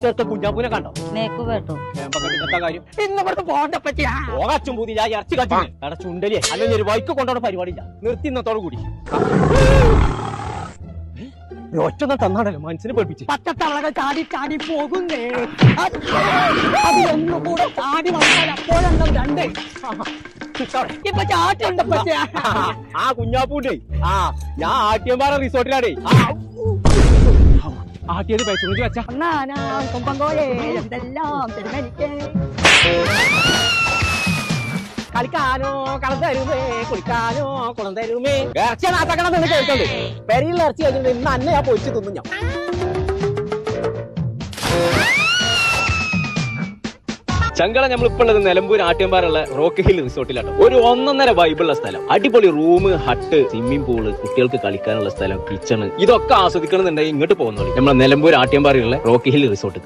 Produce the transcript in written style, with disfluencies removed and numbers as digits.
ചെറുത്ത കുഞ്ഞാപ്പൂനെ കണ്ടോ? നേക്ക് കേട്ടോ കാര്യം ഇന്നവിടുന്ന് പോകണ്ട പറ്റിയ പോകാച്ചും പൂതി ഞാൻ ഇറച്ചി കച്ചു അവിടെ ചുണ്ടലിയെ അല്ലെങ്കിൽ ഒരു ബൈക്ക് കൊണ്ടോടെ പരിപാടിയില്ല നിർത്തി ഇന്നത്തോടു കൂടി ഒറ്റൊന്നും തന്നാണല്ലോ മനസ്സിന് പഠിപ്പിച്ച് പച്ചത്തവളകൾ ചാടി ചാടി പോകുന്നേ അതിലൊന്നുകൂടെ ചാടി വന്നാൽ അപ്പോഴുണ്ടാവും രണ്ട് ഇപ്പൊ ചാട്ടുണ്ട് പറ്റിയ ആ കുഞ്ഞാപ്പൂണ്ടേ ഞാൻ ആട്ടിയമ്പാറ റിസോർട്ടിലാടേ ആട്ടിയത് പൈസ വെച്ചാ കൊമ്പങ്കോയെ എന്തെല്ലാം തിരുമനിക്ക് കളിക്കാനോ കളം തരുമേ കുളിക്കാനോ കുളം തരുമേ ഇറച്ചി നാത്താക്കണം എന്ന് കേൾക്കണ്ട് പെരിയിൽ ഇറച്ചി കഴിഞ്ഞിട്ട് ഇന്ന് അന്നെ ഞാൻ പൊരിച്ച് തിന്നു ഞാൻ ചങ്കള നമ്മളിപ്പോൾ ഉള്ളത് നിലമ്പൂർ ആട്ടിയമ്പാറുള്ള റോക്ക് ഹിൽ റിസോർട്ടിലാണ്. ഒരു 1.5 വൈബുള്ള സ്ഥലം, അടിപൊളി റൂം, ഹട്ട്, സ്വിമ്മിംഗ് പൂള്, കുട്ടികൾക്ക് കളിക്കാനുള്ള സ്ഥലം, കിച്ചണ്, ഇതൊക്കെ ആസ്വദിക്കണമെന്നുണ്ടെങ്കിൽ ഇങ്ങോട്ട് പോകുന്നോളി നമ്മളെ നിലമ്പൂർ ആട്ടിയമ്പാറുള്ള റോക്ക് ഹിൽ റിസോർട്ട്.